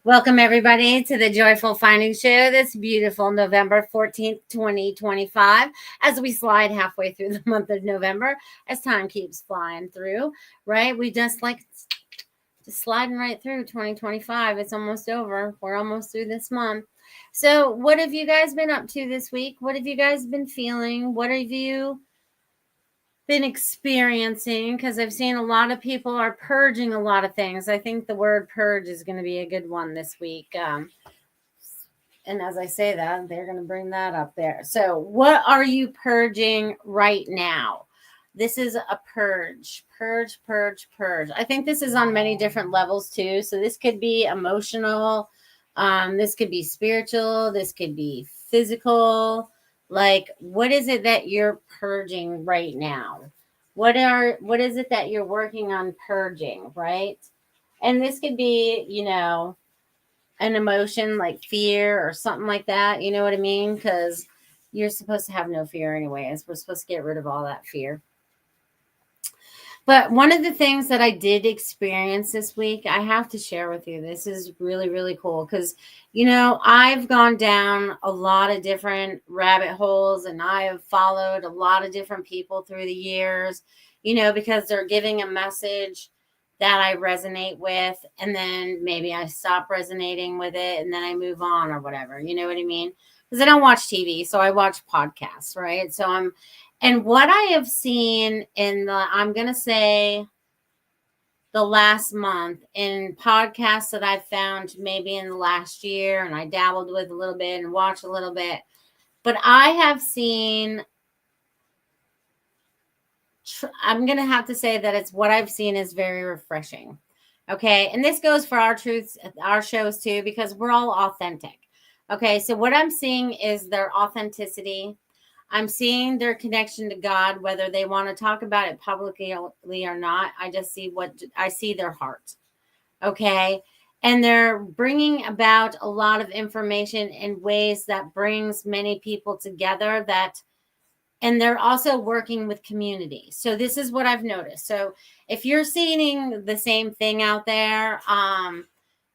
Welcome, everybody, to the Joyful Finding Show this beautiful November 14th, 2025, as we slide halfway through the month of November, as time keeps flying through, right? We just sliding right through 2025. It's almost over. We're almost through this month. So what have you guys been up to this week? What have you guys been feeling? What have you been experiencing? Because I've seen a lot of people are purging a lot of things. I think the word purge is going to be a good one this week. And as I say that, they're going to bring that up there. So what are you purging right now? This is a purge. I think this is on many different levels too. So this could be emotional. This could be spiritual. This could be physical. Like, what is it that you're purging right now? What is it that you're working on purging, right? And this could be, an emotion like fear or something like that. You know what I mean? Because you're supposed to have no fear anyways. We're supposed to get rid of all that fear. But one of the things that I did experience this week, I have to share with you. This is really, really cool because, I've gone down a lot of different rabbit holes and I have followed a lot of different people through the years, because they're giving a message that I resonate with. And then maybe I stop resonating with it and then I move on or whatever. You know what I mean? Because I don't watch TV, so I watch podcasts, right? And what I have seen I'm going to say the last month in podcasts that I've found maybe in the last year, and I dabbled with a little bit and watched a little bit, but I have seen, I'm going to have to say that it's what I've seen is very refreshing. Okay. And this goes for our shows too, because we're all authentic. Okay. So what I'm seeing is their authenticity. I'm seeing their connection to God, whether they want to talk about it publicly or not. I just see I see their heart. Okay. And they're bringing about a lot of information in ways that brings many people together and they're also working with community. So this is what I've noticed. So if you're seeing the same thing out there,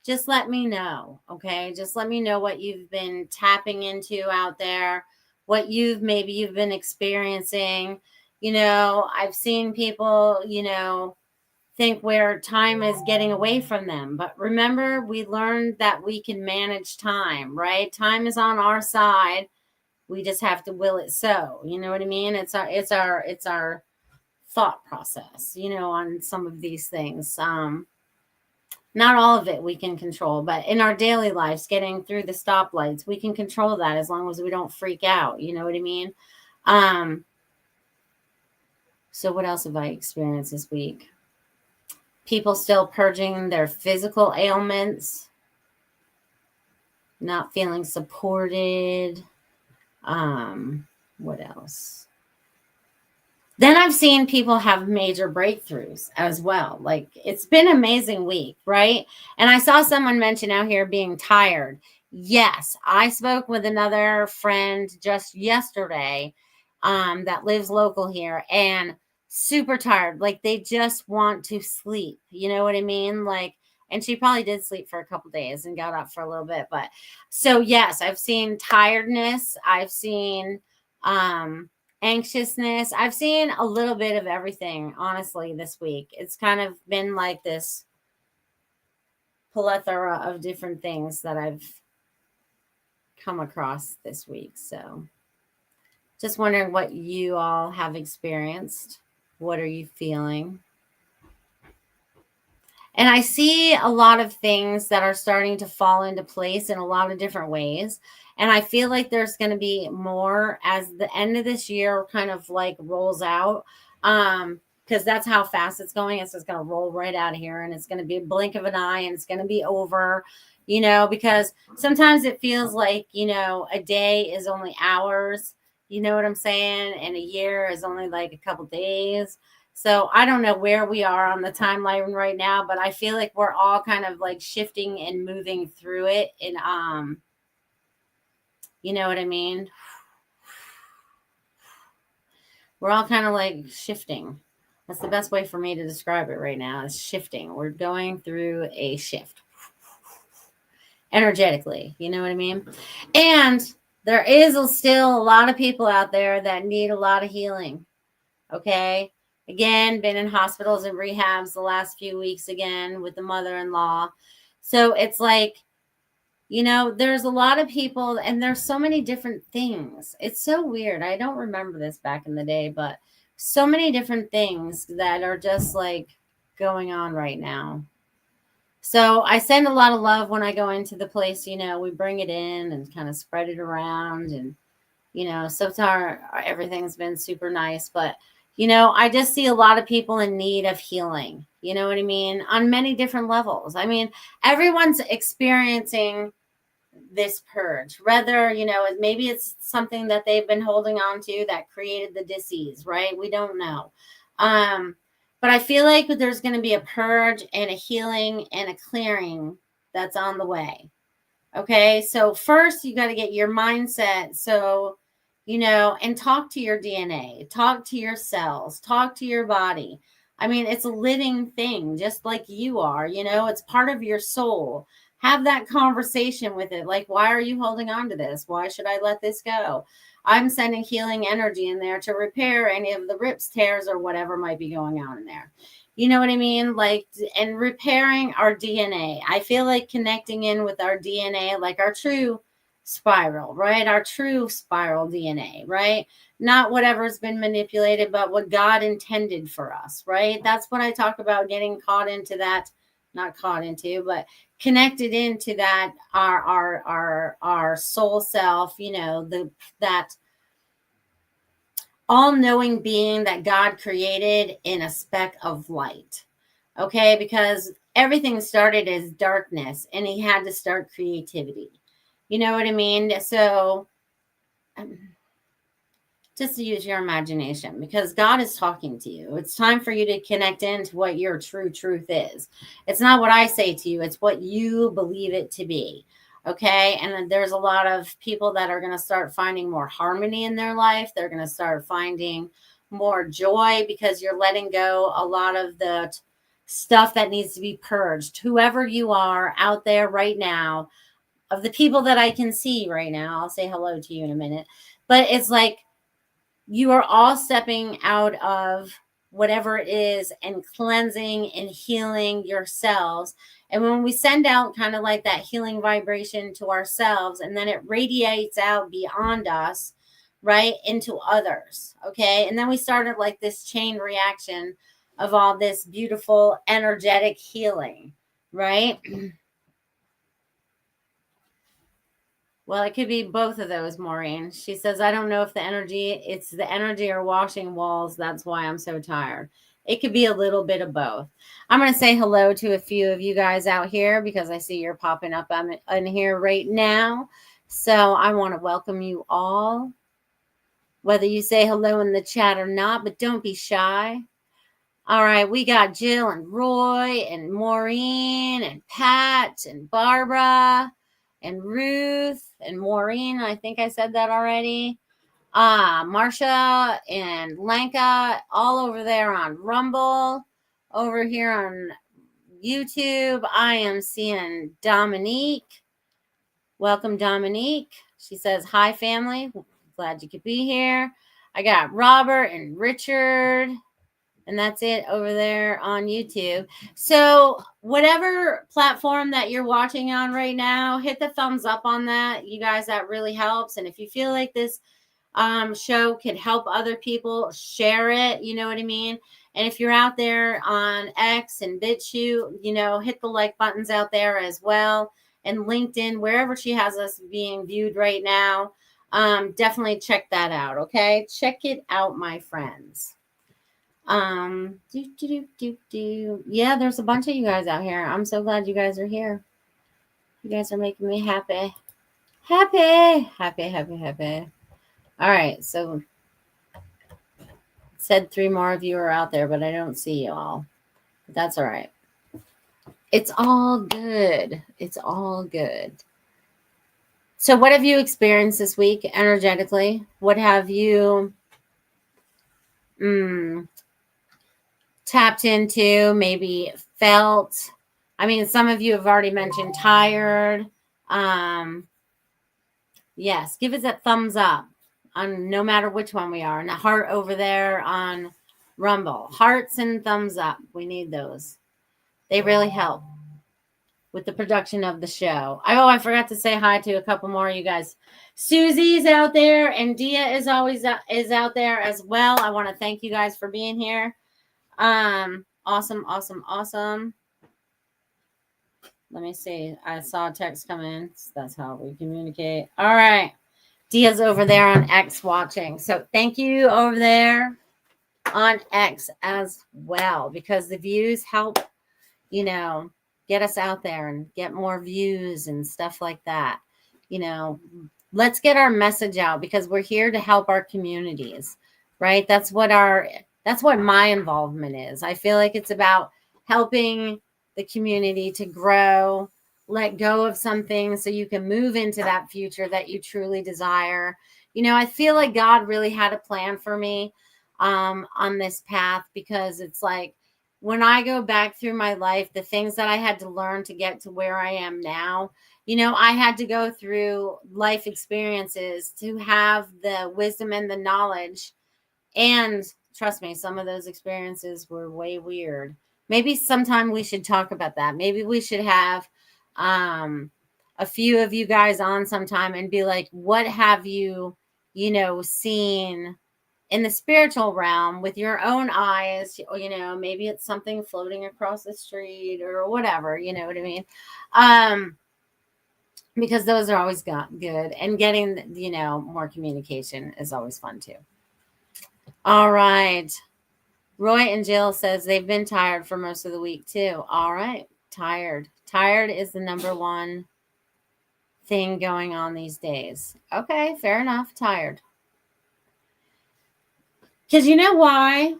just let me know. Okay. Just let me know what you've been tapping into out there. What you've been experiencing. I've seen people, think where time is getting away from them. But remember, we learned that we can manage time, right? Time is on our side. We just have to will it so. You know what I mean? It's our thought process, on some of these things. Not all of it we can control, but in our daily lives, getting through the stoplights, we can control that as long as we don't freak out. You know what I mean? So what else have I experienced this week? People still purging their physical ailments, not feeling supported. What else? Then I've seen people have major breakthroughs as well. Like, it's been an amazing week, right? And I saw someone mention out here being tired. Yes, I spoke with another friend just yesterday that lives local here and super tired. Like, they just want to sleep. You know what I mean? Like, and she probably did sleep for a couple days and got up for a little bit. But so, yes, I've seen tiredness. I've seen anxiousness. I've seen a little bit of everything, honestly, this week. It's kind of been like this plethora of different things that I've come across this week. So just wondering what you all have experienced. What are you feeling? And I see a lot of things that are starting to fall into place in a lot of different ways. And I feel like there's going to be more as the end of this year kind of like rolls out. Because that's how fast it's going. It's just going to roll right out of here and it's going to be a blink of an eye and it's going to be over, because sometimes it feels like, a day is only hours, you know what I'm saying? And a year is only like a couple days. So I don't know where we are on the timeline right now, but I feel like we're all kind of like shifting and moving through it. And, you know what I mean? We're all kind of like shifting. That's the best way for me to describe it right now is shifting. We're going through a shift. energetically. You know what I mean? And there is still a lot of people out there that need a lot of healing. Okay. Again, been in hospitals and rehabs the last few weeks again with the mother-in-law. So it's like, there's a lot of people and there's so many different things. It's so weird. I don't remember this back in the day, but so many different things that are just like going on right now. So I send a lot of love when I go into the place, we bring it in and kind of spread it around. And, so far everything's been super nice. But, I just see a lot of people in need of healing. You know what I mean? On many different levels. I mean, everyone's experiencing this purge, whether, maybe it's something that they've been holding on to that created the disease, right? We don't know. But I feel like there's going to be a purge and a healing and a clearing that's on the way. Okay. So first you got to get your mindset. So, and talk to your DNA, talk to your cells, talk to your body. I mean, it's a living thing, just like you are, it's part of your soul. Have that conversation with it. Like, why are you holding on to this? Why should I let this go? I'm sending healing energy in there to repair any of the rips, tears, or whatever might be going on in there. You know what I mean? Like, and repairing our DNA. I feel like connecting in with our DNA, like our true spiral, right? Our true spiral DNA, right? Not whatever's been manipulated, but what God intended for us, right? That's what I talk about, getting caught into that, not caught into, but connected into that, our soul self, that all-knowing being that God created in a speck of light. Okay, because everything started as darkness and he had to start creativity. You know what I mean? So just use your imagination, because God is talking to you. It's time for you to connect into what your true truth is. It's not what I say to you, it's what you believe it to be. Okay. And then there's a lot of people that are going to start finding more harmony in their life. They're going to start finding more joy because you're letting go a lot of the stuff that needs to be purged. Whoever you are out there right now, of the people that I can see right now, I'll say hello to you in a minute, but it's like you are all stepping out of whatever it is and cleansing and healing yourselves. And when we send out kind of like that healing vibration to ourselves, and then it radiates out beyond us, right, into others. Okay. And then we started like this chain reaction of all this beautiful energetic healing, right? Well, it could be both of those, Maureen. She says, I don't know if it's the energy or washing walls. That's why I'm so tired. It could be a little bit of both. I'm going to say hello to a few of you guys out here because I see you're popping up in here right now. So I want to welcome you all, whether you say hello in the chat or not, but don't be shy. All right, we got Jill and Roy and Maureen and Pat and Barbara and Ruth and Maureen. I think I said that already. Marsha and Lenka, all over there on Rumble. Over here on YouTube, I am seeing Dominique. Welcome, Dominique. She says, hi, family. Glad you could be here. I got Robert and Richard. And that's it over there on YouTube. So whatever platform that you're watching on right now, hit the thumbs up on that. You guys, that really helps. And if you feel like this show could help other people, share it. You know what I mean? And if you're out there on X and BitChute, hit the like buttons out there as well. And LinkedIn, wherever she has us being viewed right now, definitely check that out. Okay. Check it out, my friends. Yeah, there's a bunch of you guys out here. I'm so glad you guys are here. You guys are making me happy. Happy. All right, so it said 3 more of you are out there, but I don't see you all. But that's all right. It's all good. It's all good. So what have you experienced this week energetically? What have you tapped into, maybe felt? I mean, some of you have already mentioned tired. Yes, give us a thumbs up on no matter which one we are. And a heart over there on Rumble. Hearts and thumbs up. We need those. They really help with the production of the show. I forgot to say hi to a couple more of you guys. Susie's out there, and Dia is always out there as well. I want to thank you guys for being here. Awesome. Let me see. I saw a text come in. So that's how we communicate. All right. Dia's over there on X watching. So thank you over there on X as well, because the views help, get us out there and get more views and stuff like that. Let's get our message out, because we're here to help our communities, right? That's what my involvement is. I feel like it's about helping the community to grow, let go of something so you can move into that future that you truly desire. I feel like God really had a plan for me on this path, because it's like, when I go back through my life, the things that I had to learn to get to where I am now, I had to go through life experiences to have the wisdom and the knowledge. And trust me, some of those experiences were way weird. Maybe sometime we should talk about that. Maybe we should have a few of you guys on sometime and be like, what have you, seen in the spiritual realm with your own eyes? Maybe it's something floating across the street or whatever, you know what I mean? Because those are always good, and getting, more communication is always fun too. All right. Roy and Jill says they've been tired for most of the week too. All right. Tired is the number one thing going on these days. Okay, fair enough. Tired. Because you know why?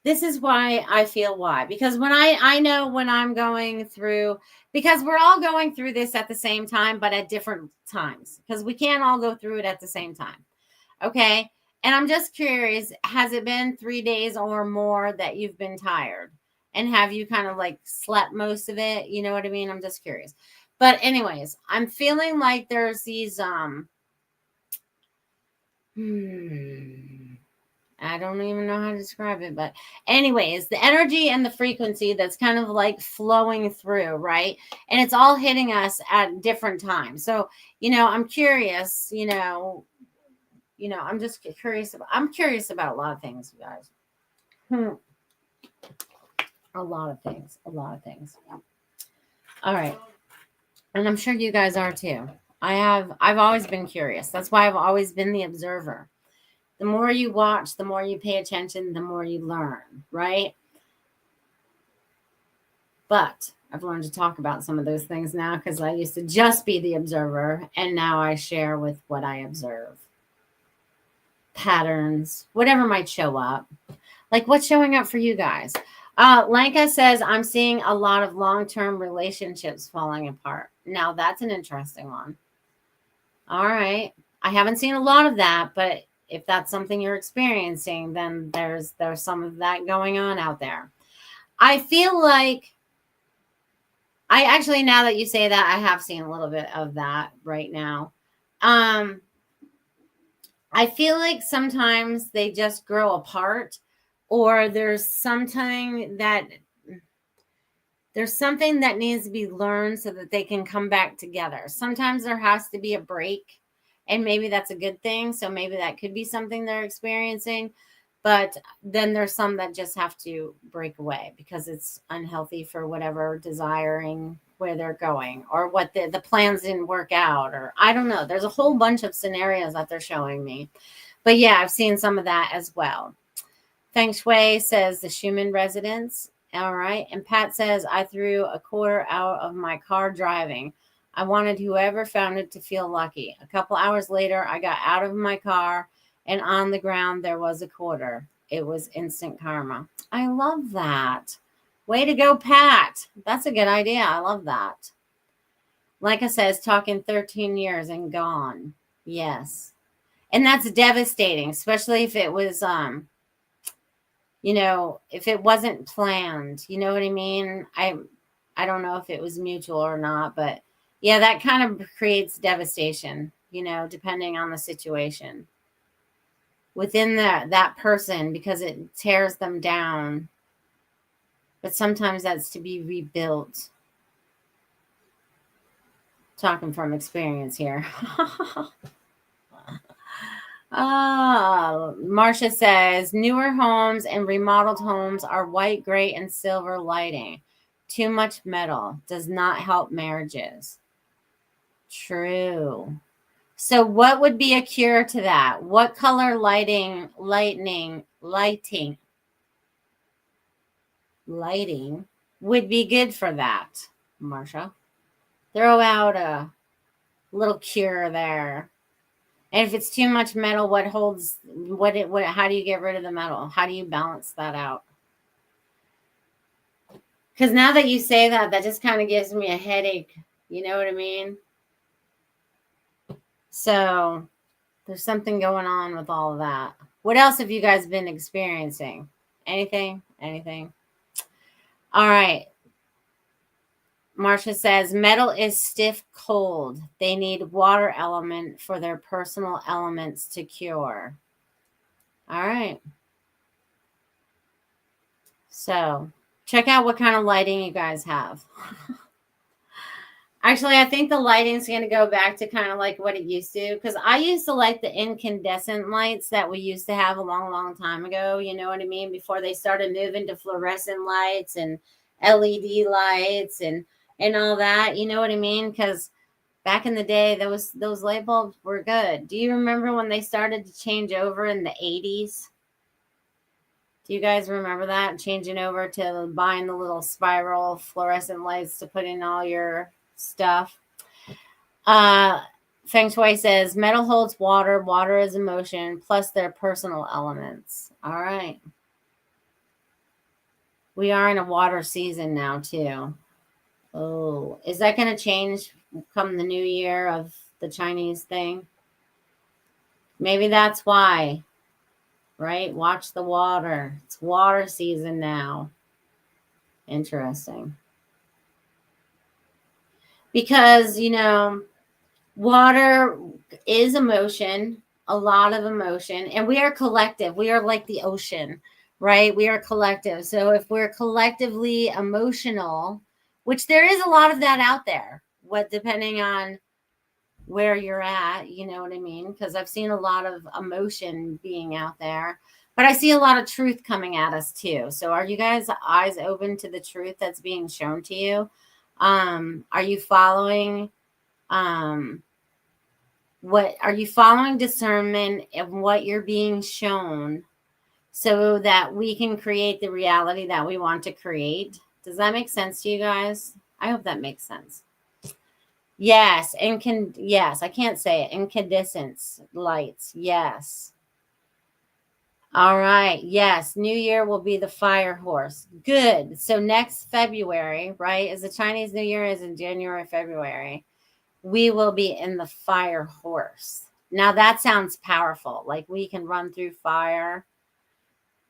This is why I feel why. Because when I know when I'm going through, because we're all going through this at the same time, but at different times, because we can't all go through it at the same time. Okay. And I'm just curious, has it been 3 days or more that you've been tired? And have you kind of like slept most of it? You know what I mean? I'm just curious. But anyways, I'm feeling like there's these, I don't even know how to describe it, but anyways, the energy and the frequency that's kind of like flowing through, right? And it's all hitting us at different times. So, I'm curious, I'm just curious I'm curious about a lot of things, you guys. A lot of things. All right. And I'm sure you guys are too. I've always been curious. That's why I've always been the observer. The more you watch, the more you pay attention, the more you learn, right? But I've learned to talk about some of those things now, because I used to just be the observer, and now I share with what I observe. Patterns, whatever might show up. Like what's showing up for you guys? Lanka says, I'm seeing a lot of long-term relationships falling apart. Now that's an interesting one. All right. I haven't seen a lot of that, but if that's something you're experiencing, then there's some of that going on out there. I feel like I actually, now that you say that, I have seen a little bit of that right now. I feel like sometimes they just grow apart, or there's something that needs to be learned so that they can come back together. Sometimes there has to be a break, and maybe that's a good thing. So maybe that could be something they're experiencing. But then there's some that just have to break away because it's unhealthy for whatever desiring where they're going, or what the plans didn't work out, or I don't know. There's a whole bunch of scenarios that they're showing me. But yeah, I've seen some of that as well. Feng Shui says the Schumann residence. All right. And Pat says, I threw a quarter out of my car driving. I wanted whoever found it to feel lucky. A couple hours later, I got out of my car, and on the ground, there was a quarter. It was instant karma. I love that. Way to go, Pat. That's a good idea. I love that. Like I said, talking 13 years and gone. Yes. And that's devastating, especially if it was, if it wasn't planned. You know what I mean? I don't know if it was mutual or not, but Yeah, that kind of creates devastation, you know, depending on the situation within that person, because it tears them down. But sometimes that's to be rebuilt. Talking from experience here. Marcia says, newer homes and remodeled homes are white, gray, and silver lighting. Too much metal does not help marriages. True. So what would be a cure to that? What color lighting would be good for that, Marcia? Throw out a little cure there. And if it's too much metal, how do you get rid of the metal? How do you balance that out? Because now that you say that, that just kind of gives me a headache. You know what I mean? So there's something going on with all of that. What else have you guys been experiencing? Anything? Anything? All right. Marcia says, metal is stiff cold. They need water element for their personal elements to cure. All right. So check out what kind of lighting you guys have. Actually, I think the lighting's going to go back to kind of like what it used to. Because I used to like the incandescent lights that we used to have a long, long time ago. You know what I mean? Before they started moving to fluorescent lights and LED lights and all that. You know what I mean? Because back in the day, those light bulbs were good. Do you remember when they started to change over in the 80s? Do you guys remember that? Changing over to buying the little spiral fluorescent lights to put in all your stuff. Feng Shui says, metal holds water. Water is emotion, plus their personal elements. All right. We are in a water season now, too. Oh, is that going to change come the new year of the Chinese thing? Maybe that's why, right? Watch the water. It's water season now. Interesting. Because, you know, water is emotion, a lot of emotion, and we are collective. We are like the ocean, right? We are collective. So if we're collectively emotional, which there is a lot of that out there, depending on where you're at, you know what I mean? Because I've seen a lot of emotion being out there, but I see a lot of truth coming at us too. So are you guys eyes open to the truth that's being shown to you? Are you following discernment of what you're being shown so that we can create the reality that we want to create? Does that make sense to you guys? I hope that makes sense. Yes, yes, I can't say it. Incandescent lights. Yes. All right. Yes, New Year will be the fire horse. Good. So next February, right? Is the Chinese New Year is in January, February. We will be in the fire horse. Now that sounds powerful. Like we can run through fire.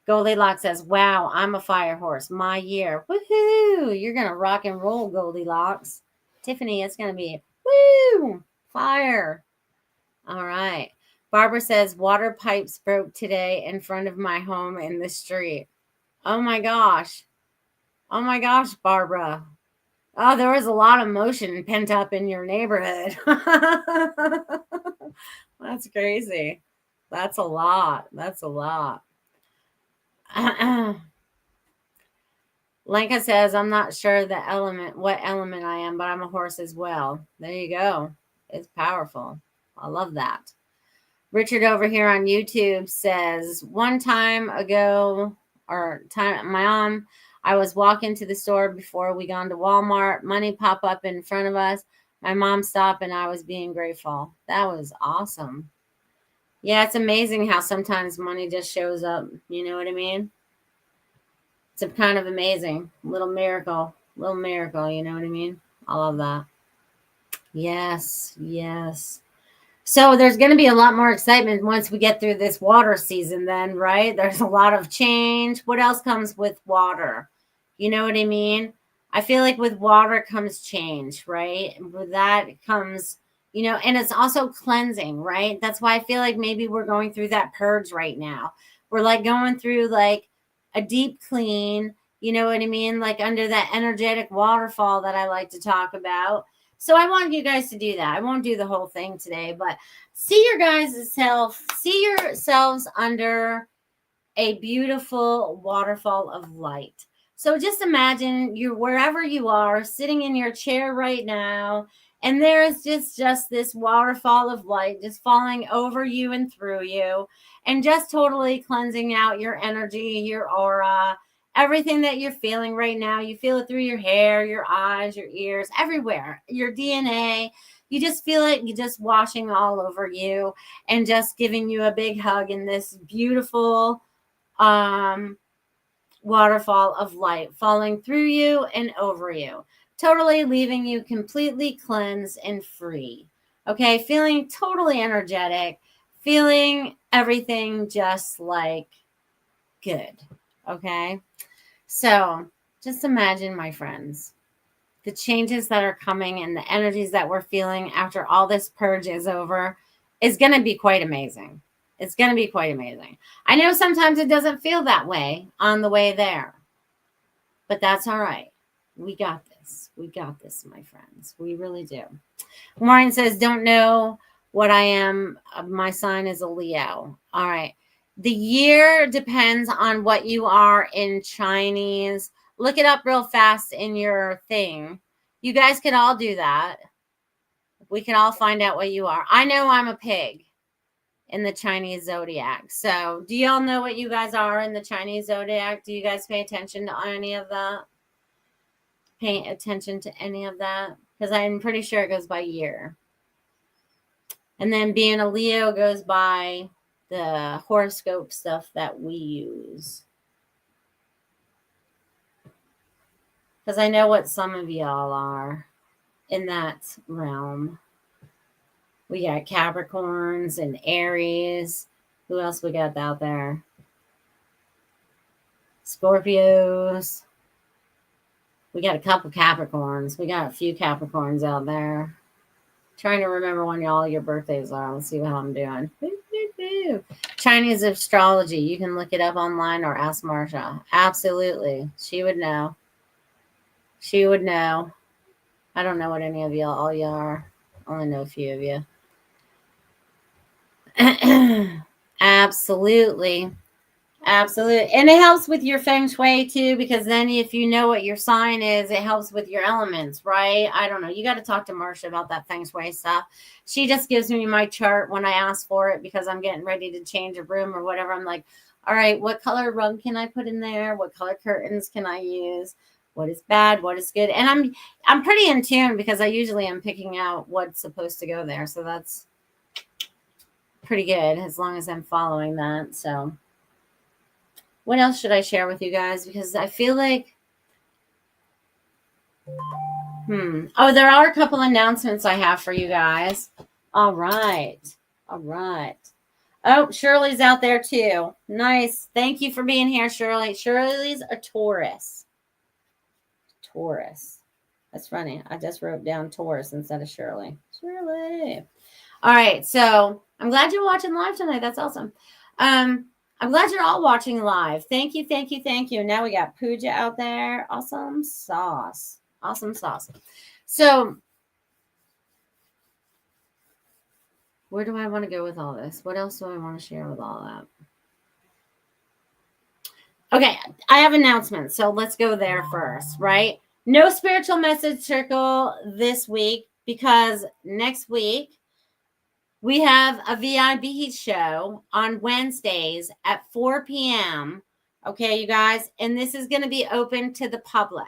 Goldylocks says, wow, I'm a fire horse. My year. Woohoo! You're going to rock and roll, Goldylocks. Tiffany, it's going to be, woo! Fire. All right. Barbara says, water pipes broke today in front of my home in the street. Oh my gosh. Oh my gosh, Barbara. Oh, there was a lot of motion pent up in your neighborhood. That's crazy. That's a lot. That's a lot. Lenka says, I'm not sure what element I am, but I'm a horse as well. There you go. It's powerful. I love that. Richard over here on YouTube says, one time ago, my mom, I was walking to the store before we gone to Walmart. Money pop up in front of us. My mom stopped and I was being grateful. That was awesome. Yeah, it's amazing how sometimes money just shows up. You know what I mean? It's a kind of amazing little miracle, you know what I mean? I love that. Yes, yes. So there's going to be a lot more excitement once we get through this water season then, right? There's a lot of change. What else comes with water? You know what I mean? I feel like with water comes change, right? And with that comes, you know, and it's also cleansing, right? That's why I feel like maybe we're going through that purge right now. We're like going through like a deep clean, you know what I mean? Like under that energetic waterfall that I like to talk about. So I want you guys to do that. I won't do the whole thing today, but see yourselves under a beautiful waterfall of light. So just imagine you're wherever you are, sitting in your chair right now, and there's just this waterfall of light just falling over you and through you, and just totally cleansing out your energy, your aura, everything that you're feeling right now. You feel it through your hair, your eyes, your ears, everywhere, your DNA. You just feel it, you just washing all over you and just giving you a big hug in this beautiful waterfall of light falling through you and over you, totally leaving you completely cleansed and free. Okay, feeling totally energetic, feeling everything just like good. Okay, so just imagine, my friends, the changes that are coming and the energies that we're feeling after all this purge is over is going to be quite amazing. It's going to be quite amazing. I know sometimes it doesn't feel that way on the way there, but that's all right. We got this. We got this, my friends. We really do. Maureen says, don't know what I am. My sign is a Leo. All right. The year depends on what you are in Chinese. Look it up real fast in your thing. You guys can all do that. We can all find out what you are. I know I'm a pig in the Chinese zodiac. So do y'all know what you guys are in the Chinese zodiac? Do you guys pay attention to any of that? Pay attention to any of that? Because I'm pretty sure it goes by year. And then being a Leo goes by the horoscope stuff that we use. Because I know what some of y'all are in that realm. We got Capricorns and Aries. Who else we got out there? Scorpios. We got a couple Capricorns. We got a few Capricorns out there. Trying to remember when y'all your birthdays are. Let's see how I'm doing. Chinese astrology. You can look it up online or ask Marsha. Absolutely. She would know. She would know. I don't know what any of y'all all y'all are. I only know a few of you. Absolutely. Absolutely. And it helps with your feng shui too, because then if you know what your sign is, it helps with your elements, right? I don't know. You got to talk to Marsha about that feng shui stuff. She just gives me my chart when I ask for it because I'm getting ready to change a room or whatever. I'm like, all right, what color rug can I put in there? What color curtains can I use? What is bad? What is good? And I'm pretty in tune because I usually am picking out what's supposed to go there. So that's pretty good as long as I'm following that. So what else should I share with you guys? Because I feel like, oh, there are a couple announcements I have for you guys. All right. All right. Oh, Shirley's out there too. Nice. Thank you for being here, Shirley. Shirley's a Taurus. Taurus. That's funny. I just wrote down Taurus instead of Shirley. Shirley. All right. So I'm glad you're watching live tonight. That's awesome. I'm glad you're all watching live. Thank you, thank you, thank you. Now we got Pooja out there. Awesome sauce. Awesome sauce. So where do I want to go with all this? What else do I want to share with all that? Okay, I have announcements. So let's go there first, right? No spiritual message circle this week because next week we have a VIP show on Wednesdays at 4 p.m. Okay, you guys, and this is going to be open to the public.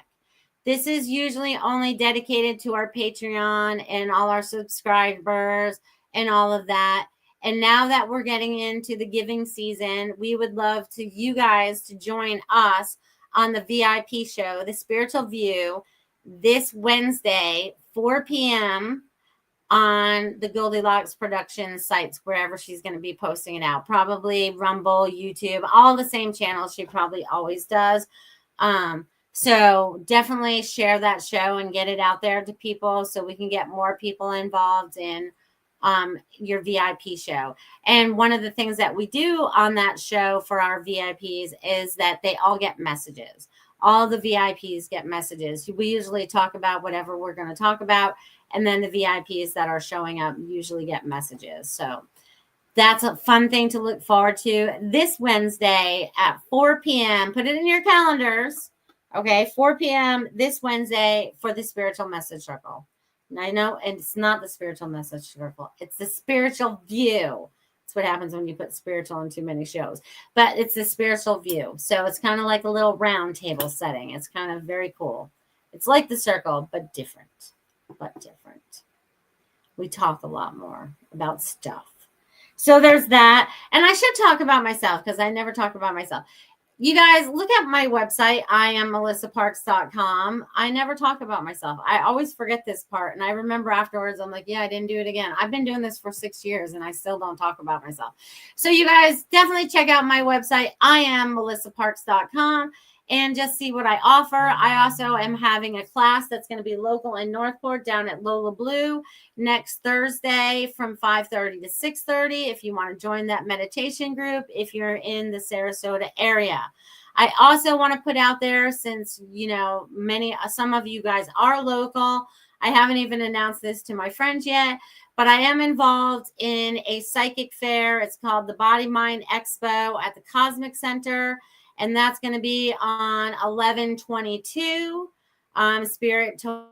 This is usually only dedicated to our Patreon and all our subscribers and all of that. And now that we're getting into the giving season, we would love to you guys to join us on the VIP show, The Spiritual View, this Wednesday, 4 p.m. on the Goldylocks Productions sites, wherever she's going to be posting it out. Probably Rumble, YouTube, all the same channels she probably always does. So definitely share that show and get it out there to people so we can get more people involved in your VIP show. And one of the things that we do on that show for our VIPs is that they all get messages. All the VIPs get messages. We usually talk about whatever we're going to talk about. And then the VIPs that are showing up usually get messages. So that's a fun thing to look forward to this Wednesday at 4 p.m. Put it in your calendars. Okay, 4 p.m. this Wednesday for the Spiritual Message Circle. I know it's not the Spiritual Message Circle. It's the Spiritual View. That's what happens when you put spiritual in too many shows. But it's the Spiritual View. So it's kind of like a little round table setting. It's kind of very cool. It's like the circle, but different. We talk a lot more about stuff. So there's that. And I should talk about myself because I never talk about myself. You guys, look at my website, IamMelissaParks.com. I never talk about myself. I always forget this part. And I remember afterwards, I'm like, yeah, I didn't do it again. I've been doing this for 6 years and I still don't talk about myself. So you guys definitely check out my website, IamMelissaParks.com, and just see what I offer. I also am having a class that's going to be local in Northport down at Lola Blue next Thursday from 5:30 to 6:30 if you want to join that meditation group if you're in the Sarasota area. I also want to put out there, since some of you guys are local, I haven't even announced this to my friends yet, but I am involved in a psychic fair. It's called the Body Mind Expo at the Cosmic Center, and that's going to be on 11/22. Spirit told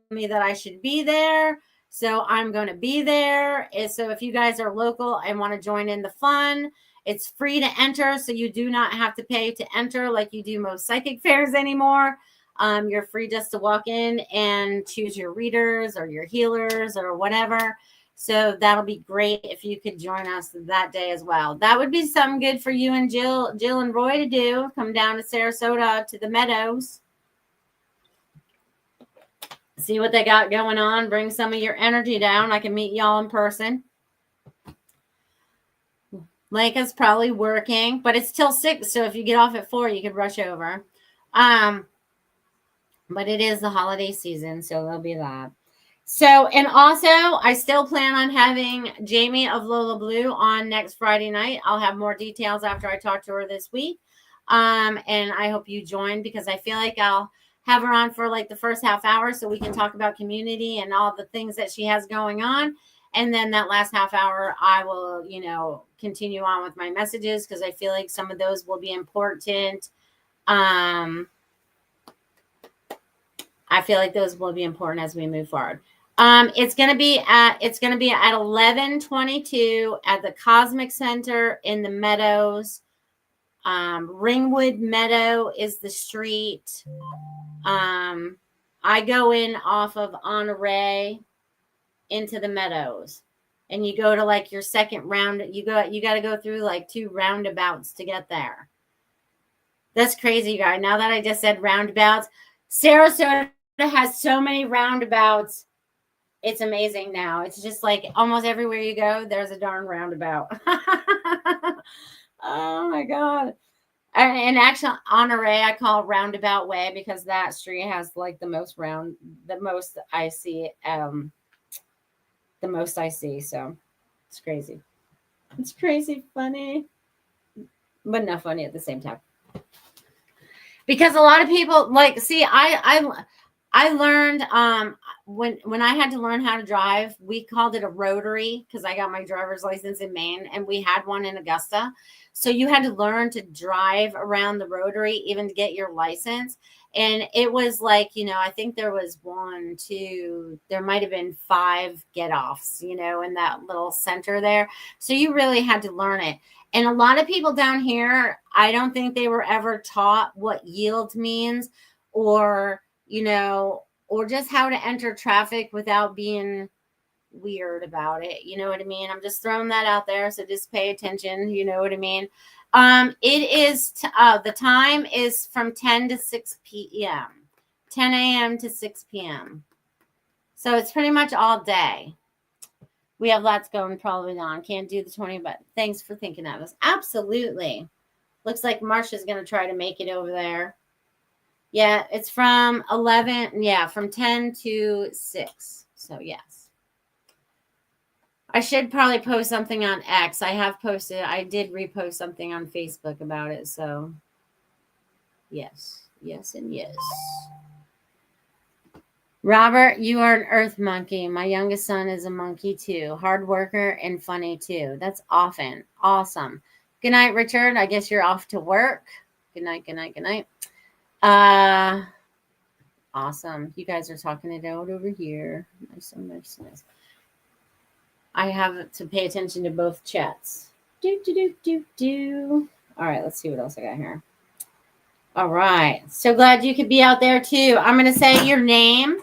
me that I should be there. So I'm going to be there. So if you guys are local and want to join in the fun, it's free to enter. So you do not have to pay to enter like you do most psychic fairs anymore. You're free just to walk in and choose your readers or your healers or whatever. So that'll be great if you could join us that day as well. That would be something good for you and Jill and Roy to do. Come down to Sarasota to the Meadows. See what they got going on. Bring some of your energy down. I can meet y'all in person. Leica's probably working, but it's till 6. So if you get off at 4, you could rush over. But it is the holiday season, so there'll be that. So, and also, I still plan on having Jamie of Lola Blue on next Friday night. I'll have more details after I talk to her this week. And I hope you join, because I feel like I'll have her on for like the first half hour so we can talk about community and all the things that she has going on. And then that last half hour, I will, continue on with my messages, because I feel like some of those will be important. I feel like those will be important as we move forward. It's going to be at 11/22 at the Cosmic Center in the Meadows. Ringwood Meadow is the street. I go in off of Honore into the Meadows, and you go to like your second round. You got to go through like 2 roundabouts to get there. That's crazy, guys. Now that I just said roundabouts, Sarasota has so many roundabouts. It's amazing now. It's just like almost everywhere you go, there's a darn roundabout. Oh my God. And actually, Honore, I call Roundabout Way, because that street has like the most I see. So it's crazy. It's crazy funny, but not funny at the same time. Because a lot of people I learned when I had to learn how to drive, we called it a rotary, because I got my driver's license in Maine and we had one in Augusta. So you had to learn to drive around the rotary even to get your license. And it was like, I think there was 1, 2, there might have been 5 get-offs, in that little center there. So you really had to learn it. And a lot of people down here, I don't think they were ever taught what yield means, or just how to enter traffic without being weird about it. You know what I mean? I'm just throwing that out there. So just pay attention. You know what I mean? It is, the time is from 10 to 6 p.m., 10 a.m. to 6 p.m. So it's pretty much all day. We have lots going probably on. Can't do the 20, but thanks for thinking of us. Absolutely. Looks like Marsha's going to try to make it over there. Yeah, it's from 11. Yeah, from 10 to 6. So, yes. I should probably post something on X. I did repost something on Facebook about it. So, yes. Yes, and yes. Robert, you are an earth monkey. My youngest son is a monkey too. Hard worker and funny too. That's often awesome. Good night, Richard. I guess you're off to work. Good night, good night, good night. Awesome. You guys are talking it out over here. Nice, nice, nice. I have to pay attention to both chats. Do. All right, let's see what else I got here. All right. So glad you could be out there too. I'm going to say your name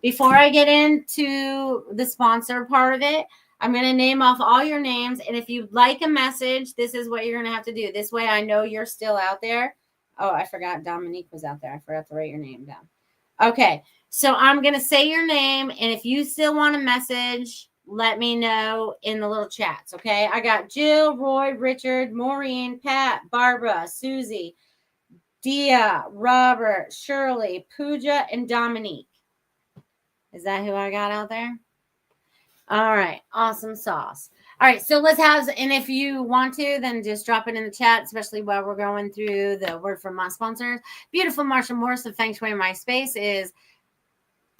before I get into the sponsor part of it. I'm going to name off all your names. And if you'd like a message, this is what you're going to have to do. This way I know you're still out there. Oh, I forgot Dominique was out there. I forgot to write your name down. Okay. So I'm going to say your name. And if you still want a message, let me know in the little chats. Okay. I got Jill, Roy, Richard, Maureen, Pat, Barbara, Susie, Dia, Robert, Shirley, Pooja, and Dominique. Is that who I got out there? All right. Awesome sauce. All right. So let's have, and if you want to, then just drop it in the chat, especially while we're going through the word from my sponsors. Beautiful Marsha Morris of Feng Shui My Space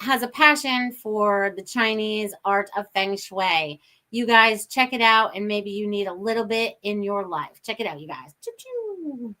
has a passion for the Chinese art of Feng Shui. You guys check it out, and maybe you need a little bit in your life. Check it out, you guys. Choo-choo.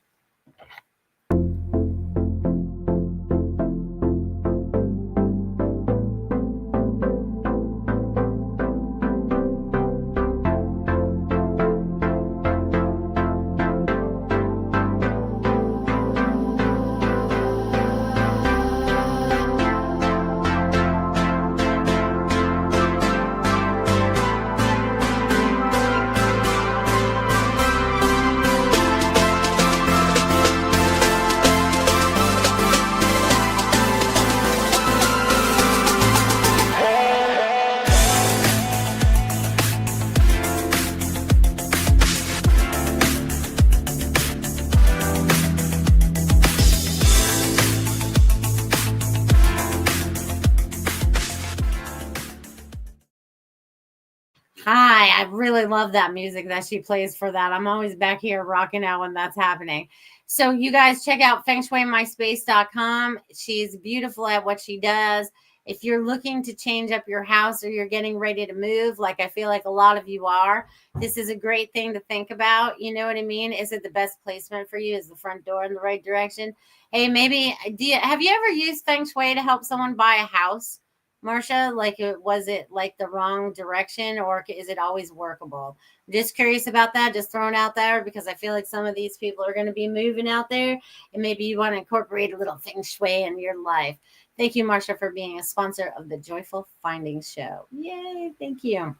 Hi, I really love that music that she plays for that. I'm always back here rocking out when that's happening. So you guys check out fengshuimyspace.com. She's beautiful at what she does. If you're looking to change up your house or you're getting ready to move, like I feel like a lot of you are, this is a great thing to think about. You know what I mean? Is it the best placement for you? Is the front door in the right direction? Hey, maybe have you ever used Feng Shui to help someone buy a house? Marsha, like, was it like the wrong direction, or is it always workable? I'm just curious about that, just throwing out there, because I feel like some of these people are going to be moving out there, and maybe you want to incorporate a little Feng Shui in your life. Thank you, Marsha, for being a sponsor of the Joyful Findings Show. Yay, thank you.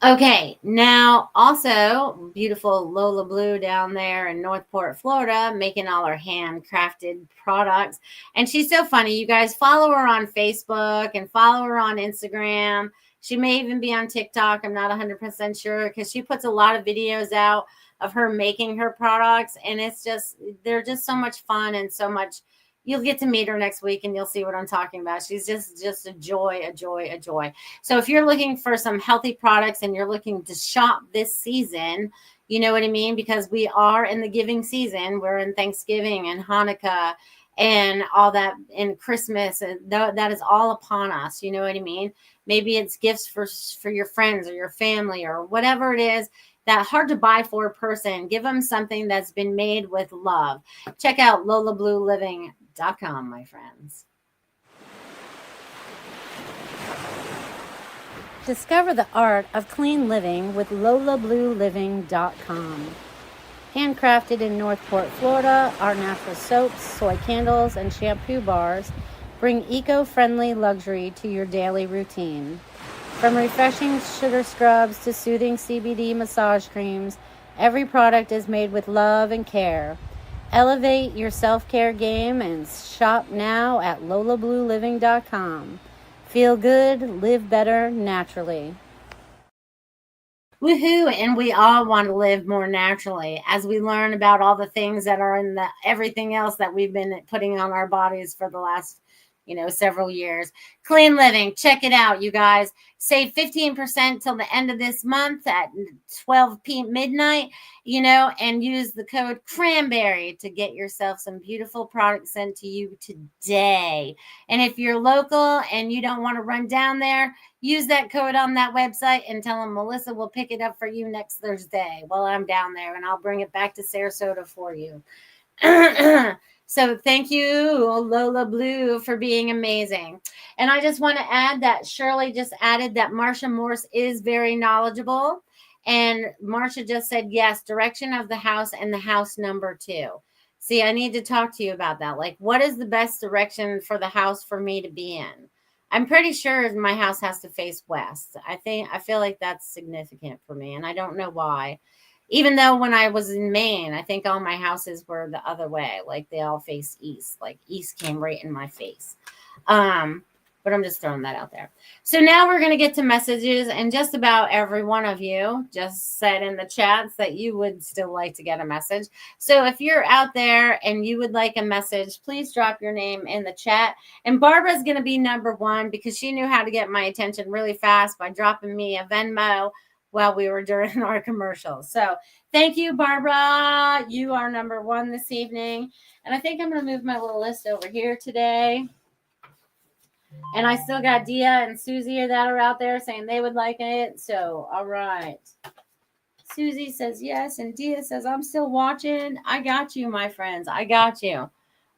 Okay, now also beautiful Lola Blue down there in Northport, Florida, making all her handcrafted products. And she's so funny. You guys follow her on Facebook and follow her on Instagram. She may even be on TikTok. I'm not 100% sure, because she puts a lot of videos out of her making her products. And they're just so much fun and so much. You'll get to meet her next week and you'll see what I'm talking about. She's just a joy, a joy, a joy. So if you're looking for some healthy products and you're looking to shop this season, you know what I mean? Because we are in the giving season. We're in Thanksgiving and Hanukkah and all that, and Christmas, and that is all upon us. You know what I mean? Maybe it's gifts for your friends or your family or whatever it is. That hard to buy for a person. Give them something that's been made with love. Check out LolaBlueLiving.com, my friends. Discover the art of clean living with LolaBlueLiving.com. Handcrafted in Northport, Florida, our natural soaps, soy candles, and shampoo bars bring eco-friendly luxury to your daily routine. From refreshing sugar scrubs to soothing CBD massage creams, every product is made with love and care. Elevate your self-care game and shop now at LolaBlueLiving.com. Feel good, live better naturally. Woohoo! And we all want to live more naturally as we learn about all the things that are in the everything else that we've been putting on our bodies for the last, several years. Clean living. Check it out, you guys. Save 15% till the end of this month at 12 p.m. midnight, and use the code cranberry to get yourself some beautiful products sent to you today. And if you're local and you don't want to run down there, use that code on that website and tell them Melissa will pick it up for you next Thursday while I'm down there, and I'll bring it back to Sarasota for you. So thank you, Lola Blue, for being amazing. And I just want to add that Shirley just added that Marsha Morse is very knowledgeable. And Marsha just said, yes, direction of the house and the house number 2. See, I need to talk to you about that. Like, what is the best direction for the house for me to be in? I'm pretty sure my house has to face west. I feel like that's significant for me, and I don't know why. Even though when I was in Maine, I think all my houses were the other way, like they all face east. Like east came right in my face. But I'm just throwing that out there. So now we're going to get to messages, and just about every one of you just said in the chats that you would still like to get a message. So if you're out there and you would like a message, please drop your name in the chat. And Barbara's going to be number 1 because she knew how to get my attention really fast by dropping me a Venmo while we were during our commercials. So thank you, Barbara. You are number 1 this evening. And I think I'm going to move my little list over here today. And I still got Dia and Susie that are out there saying they would like it. So, all right. Susie says yes. And Dia says, I'm still watching. I got you, my friends. I got you.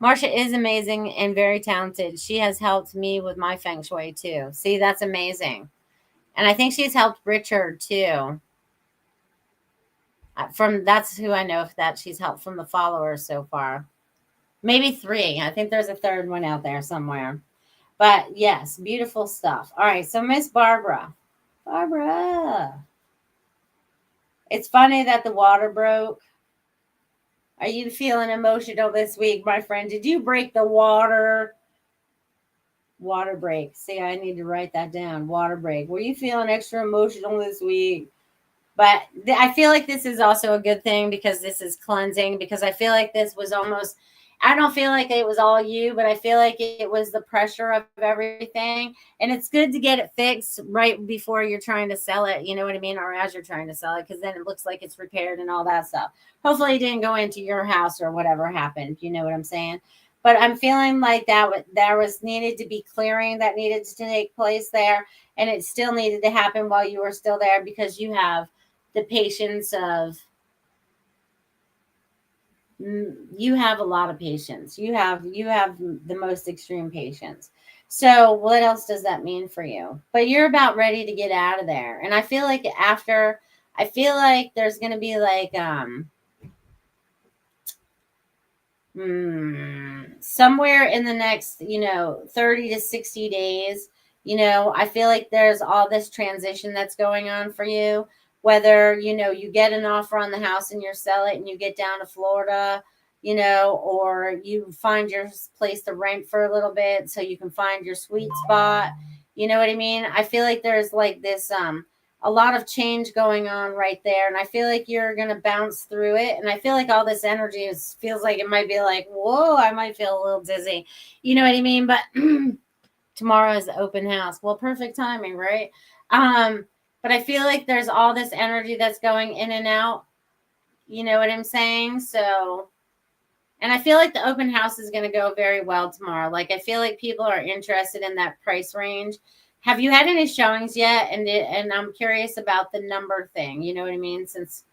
Marsha is amazing and very talented. She has helped me with my feng shui too. See, that's amazing. And I think she's helped Richard too. That's who I know that she's helped from the followers so far. Maybe 3. I think there's a 3rd one out there somewhere. But yes, beautiful stuff. All right, so Miss Barbara. Barbara. It's funny that the water broke. Are you feeling emotional this week, my friend? Did you break the water? Water break. See, I need to write that down. Water break. Were you feeling extra emotional this week? But I feel like this is also a good thing because this is cleansing, because I feel like this was almost, I don't feel like it was all you, but I feel like it was the pressure of everything. And it's good to get it fixed right before you're trying to sell it, you know what I mean? Or as you're trying to sell it, because then it looks like it's repaired and all that stuff. Hopefully it didn't go into your house or whatever happened. You know what I'm saying? But I'm feeling like there was needed to be clearing that needed to take place there. And it still needed to happen while you were still there, because you have the patience of, you have a lot of patience. You have the most extreme patience. So what else does that mean for you? But you're about ready to get out of there. And I feel like there's going to be like, somewhere in the next, 30 to 60 days, I feel like there's all this transition that's going on for you. Whether, you get an offer on the house and you sell it and you get down to Florida, or you find your place to rent for a little bit so you can find your sweet spot. You know what I mean? I feel like there's like this, a lot of change going on right there. And I feel like you're going to bounce through it. And I feel like all this energy feels like it might be like, whoa, I might feel a little dizzy. You know what I mean? But tomorrow is the open house. Well, perfect timing, right? But I feel like there's all this energy that's going in and out. You know what I'm saying? So, and I feel like the open house is going to go very well tomorrow. Like, I feel like people are interested in that price range. Have you had any showings yet? And I'm curious about the number thing. You know what I mean? Since,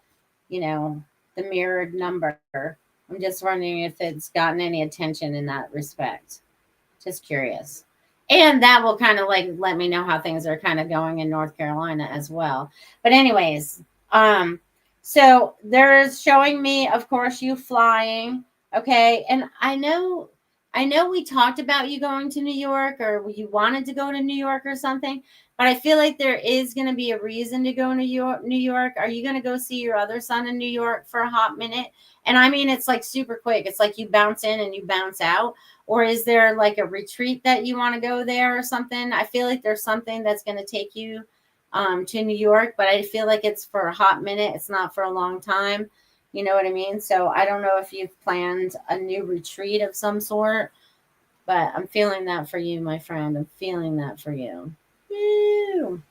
the mirrored number. I'm just wondering if it's gotten any attention in that respect. Just curious. And that will kind of like let me know how things are kind of going in North Carolina as well. But anyways, so there's showing me, of course, you flying. Okay. And I know we talked about you going to New York, or you wanted to go to New York or something, but I feel like there is going to be a reason to go to New York. Are you going to go see your other son in New York for a hot minute? And I mean, it's like super quick. It's like you bounce in and you bounce out. Or is there like a retreat that you want to go there or something? I feel like there's something that's going to take you to New York, but I feel like it's for a hot minute. It's not for a long time. You know what I mean? So I don't know if you've planned a new retreat of some sort, but I'm feeling that for you, my friend. I'm feeling that for you. Woo.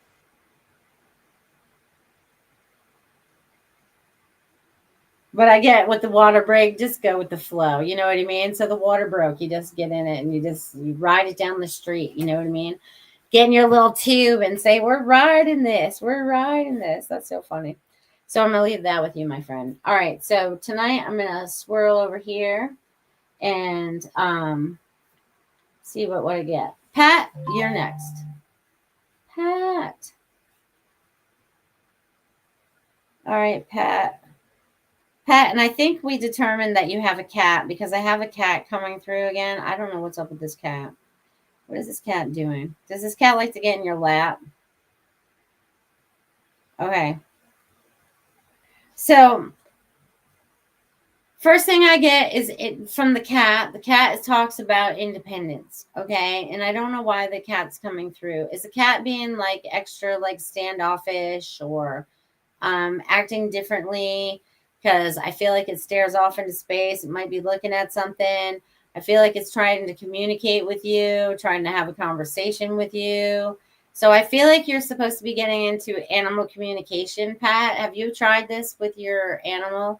But I get with the water break, just go with the flow. You know what I mean? So the water broke, you just get in it and you ride it down the street. You know what I mean? Get in your little tube and say, we're riding this. We're riding this. That's so funny. So I'm going to leave that with you, my friend. All right. So tonight I'm going to swirl over here and see what I get. Pat, you're next. Pat. All right, Pat. Pat, and I think we determined that you have a cat because I have a cat coming through again. I don't know what's up with this cat. What is this cat doing? Does this cat like to get in your lap? Okay. So, first thing I get is it from the cat. The cat talks about independence. Okay. And I don't know why the cat's coming through. Is the cat being like extra like standoffish or acting differently? Because I feel like it stares off into space. It might be looking at something. I feel like it's trying to communicate with you, trying to have a conversation with you. So I feel like you're supposed to be getting into animal communication, Pat. Have you tried this with your animal?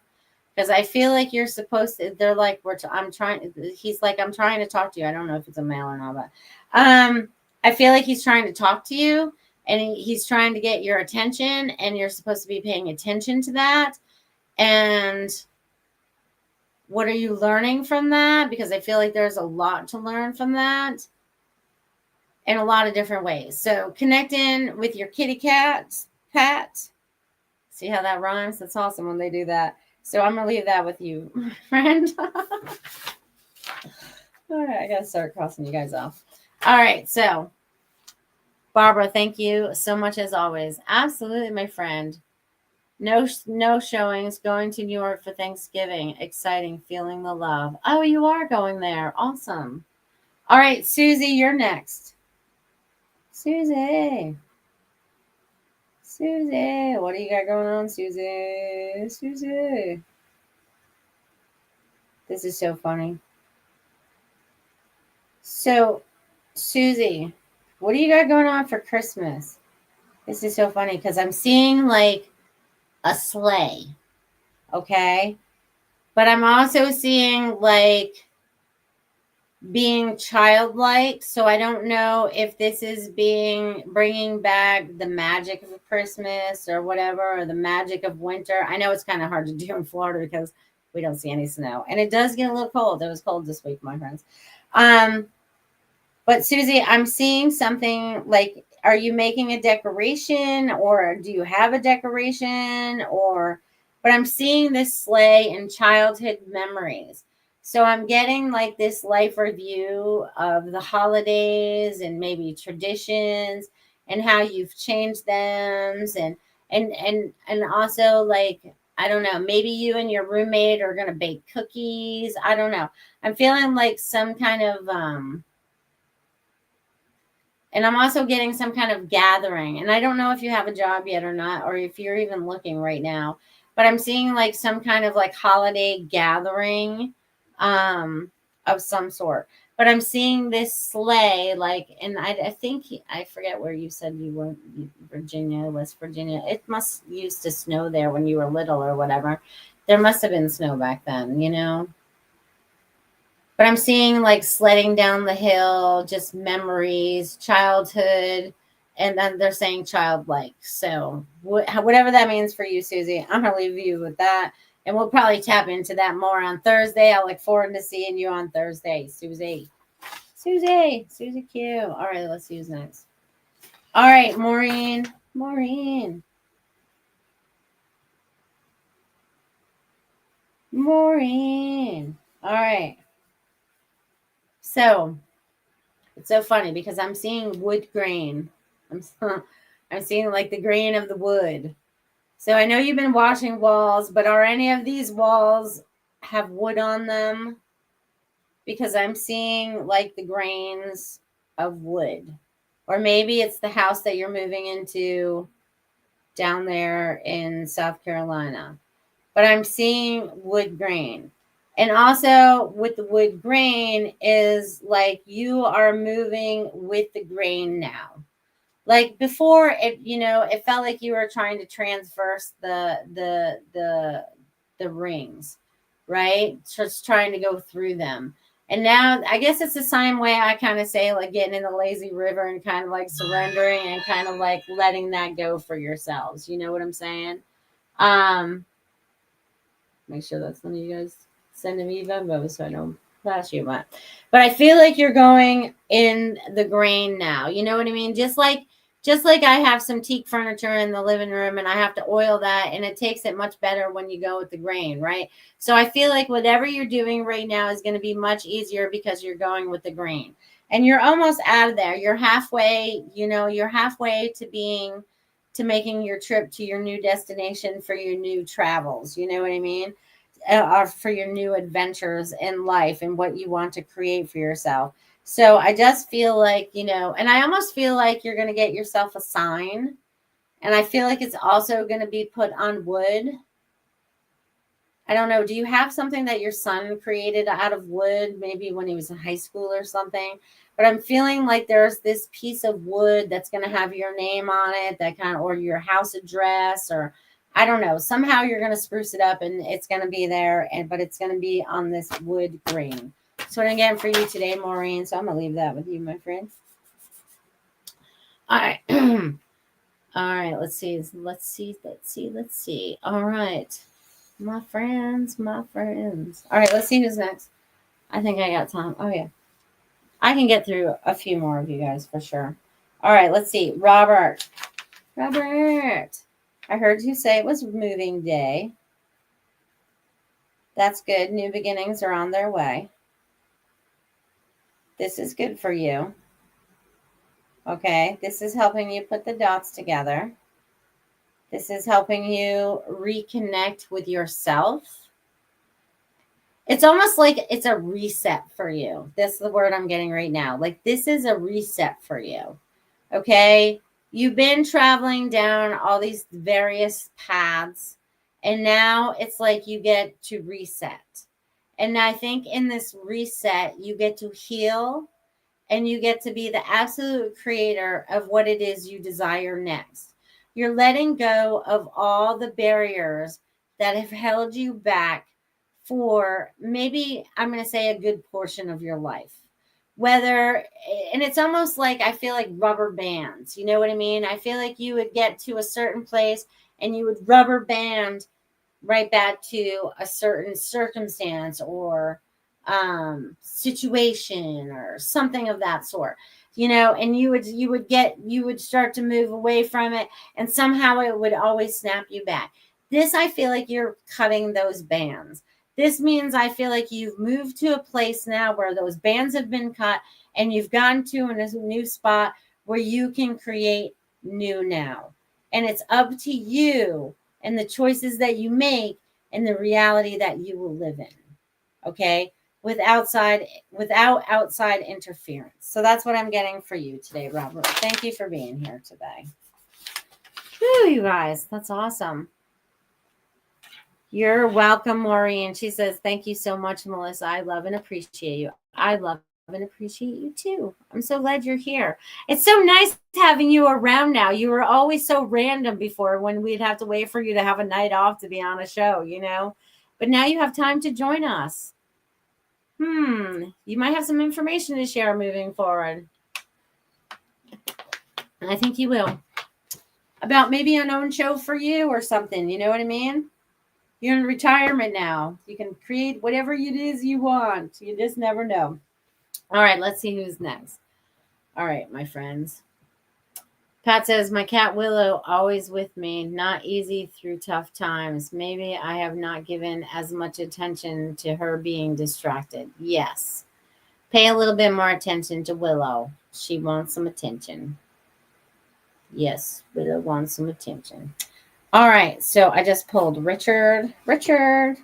Because I feel like you're supposed to. They're like, I'm trying. He's like, I'm trying to talk to you. I don't know if it's a male or not, but I feel like he's trying to talk to you, and he's trying to get your attention, and you're supposed to be paying attention to that. And what are you learning from that? Because I feel like there's a lot to learn from that in a lot of different ways. So connecting with your kitty cat, Pat. See how that rhymes? That's awesome when they do that. So I'm going to leave that with you, my friend. All right, I got to start crossing you guys off. All right, so Barbara, thank you so much as always. Absolutely, my friend. No showings. Going to New York for Thanksgiving. Exciting. Feeling the love. Oh, you are going there. Awesome. All right, Susie, you're next. Susie. Susie. What do you got going on, Susie? Susie. This is so funny. So, Susie, what do you got going on for Christmas? This is so funny because I'm seeing like a sleigh. Okay. But I'm also seeing like being childlike. So I don't know if this is bringing back the magic of Christmas or whatever, or the magic of winter. I know it's kind of hard to do in Florida because we don't see any snow, and it does get a little cold. It was cold this week, my friends. But Susie, I'm seeing something like, are you making a decoration, or do you have a decoration, but I'm seeing this sleigh in childhood memories. So I'm getting like this life review of the holidays and maybe traditions and how you've changed them, and also like, I don't know, maybe you and your roommate are gonna bake cookies. I don't know. I'm feeling like some kind of and I'm also getting some kind of gathering. And I don't know if you have a job yet or not, or if you're even looking right now. But I'm seeing like some kind of like holiday gathering of some sort. But I'm seeing this sleigh, like, and I think, I forget where you said you were, Virginia, West Virginia. It must used to snow there when you were little or whatever. There must have been snow back then, you know? But I'm seeing like sledding down the hill, just memories, childhood, and then they're saying childlike. So whatever that means for you, Susie, I'm gonna leave you with that, and we'll probably tap into that more on Thursday. I look forward to seeing you on Thursday, Susie. Susie Q. All right, let's see who's next. All right, Maureen. Maureen. All right. So it's so funny because I'm seeing wood grain. I'm seeing like the grain of the wood. So I know you've been washing walls, but are any of these walls have wood on them? Because I'm seeing like the grains of wood. Or maybe it's the house that you're moving into down there in South Carolina. But I'm seeing wood grain. And also with the wood grain is like you are moving with the grain now. Like before, it felt like you were trying to transverse the rings, right? Just trying to go through them. And now I guess it's the same way I kind of say, like getting in the lazy river and kind of like surrendering and kind of like letting that go for yourselves. You know what I'm saying? Um, Make sure that's none of you guys sending me Venmo so I don't flash you. But I feel like you're going in the grain now. You know what I mean? Just like I have some teak furniture in the living room and I have to oil that, and it takes it much better when you go with the grain, right? So I feel like whatever you're doing right now is going to be much easier because you're going with the grain. And you're almost out of there. You're halfway, you're halfway to making your trip to your new destination for your new travels. You know what I mean? Or for your new adventures in life and what you want to create for yourself. So I just feel like, and I almost feel like you're going to get yourself a sign. And I feel like it's also going to be put on wood. I don't know. Do you have something that your son created out of wood, maybe when he was in high school or something? But I'm feeling like there's this piece of wood that's going to have your name on it, or your house address, or I don't know. Somehow you're going to spruce it up and it's going to be there, but it's going to be on this wood grain. That's what I'm getting for you today, Maureen. So I'm going to leave that with you, my friend. All right. All right. Let's see. All right. My friends. All right. Let's see who's next. I think I got time. Oh, yeah. I can get through a few more of you guys for sure. All right. Let's see. Robert. I heard you say it was moving day. That's good. New beginnings are on their way. This is good for you. Okay. This is helping you put the dots together. This is helping you reconnect with yourself. It's almost like it's a reset for you. This is the word I'm getting right now. Like this is a reset for you. Okay. You've been traveling down all these various paths, and now it's like you get to reset. And I think in this reset, you get to heal and you get to be the absolute creator of what it is you desire next. You're letting go of all the barriers that have held you back for maybe, I'm going to say, a good portion of your life. And it's almost like, I feel like rubber bands. You know what I mean? I feel like you would get to a certain place and you would rubber band right back to a certain circumstance or situation or something of that sort, and you would start to move away from it, and somehow it would always snap you back. This, I feel like you're cutting those bands. This means I feel like you've moved to a place now where those bands have been cut and you've gotten to a new spot where you can create new now. And it's up to you and the choices that you make and the reality that you will live in. Okay? Without outside interference. So that's what I'm getting for you today, Robert. Thank you for being here today. Whew, you guys, that's awesome. You're welcome, Maureen. She says, thank you so much, Melissa. I love and appreciate you. I love and appreciate you too. I'm so glad you're here. It's so nice having you around now. You were always so random before when we'd have to wait for you to have a night off to be on a show, But now you have time to join us. You might have some information to share moving forward. And I think you will. About maybe an own show for you or something. You know what I mean? You're in retirement now. You can create whatever it is you want. You just never know. All right, let's see who's next. All right, my friends. Pat says, my cat Willow always with me. Not easy through tough times. Maybe I have not given as much attention to her being distracted. Yes. Pay a little bit more attention to Willow. She wants some attention. Yes, Willow wants some attention. All right, so I just pulled Richard. Richard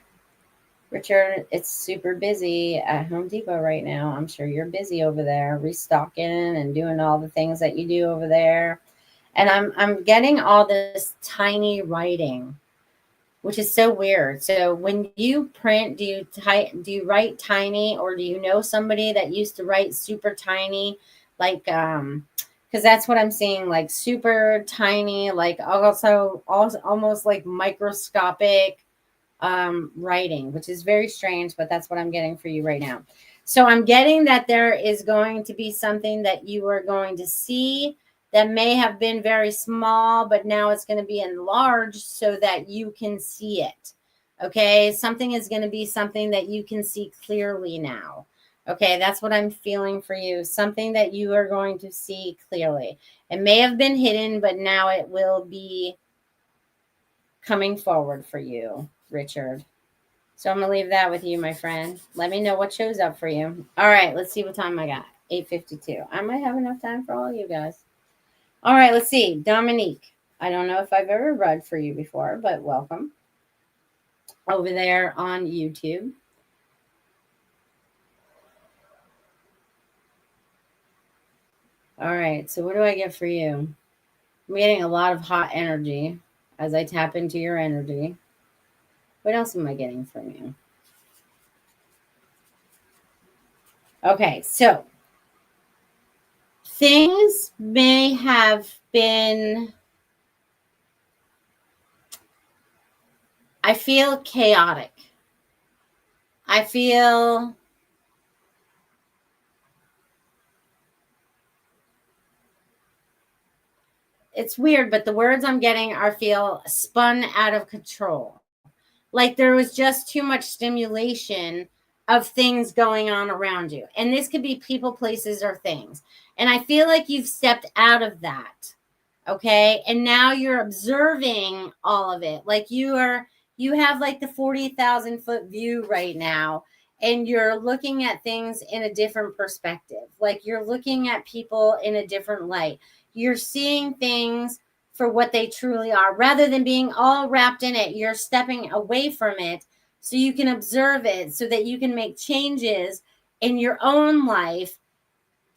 Richard, it's super busy at Home Depot right now. I'm sure you're busy over there restocking and doing all the things that you do over there. And I'm getting all this tiny writing, which is so weird. So when you print, do you write tiny, or do you know somebody that used to write super tiny, like because that's what I'm seeing, like super tiny, like also almost like microscopic writing, which is very strange, but that's what I'm getting for you right now. So I'm getting that there is going to be something that you are going to see that may have been very small, but now it's going to be enlarged so that you can see it. Okay. Something is going to be something that you can see clearly now. Okay. That's what I'm feeling for you. Something that you are going to see clearly. It may have been hidden, but now it will be coming forward for you, Richard. So I'm going to leave that with you, my friend. Let me know what shows up for you. All right, let's see what time I got. 8:52. I might have enough time for all you guys. All right, let's see. Dominique. I don't know if I've ever read for you before, but welcome. Over there on YouTube. All right, so what do I get for you? I'm getting a lot of hot energy as I tap into your energy. What else am I getting from you? Okay, so things may have been, I feel chaotic. I feel it's weird, but the words I'm getting are feel spun out of control. Like there was just too much stimulation of things going on around you. And this could be people, places, or things. And I feel like you've stepped out of that. Okay. And now you're observing all of it. Like you have like the 40,000-foot view right now. And you're looking at things in a different perspective. Like you're looking at people in a different light. You're seeing things for what they truly are. Rather than being all wrapped in it, you're stepping away from it so you can observe it, so that you can make changes in your own life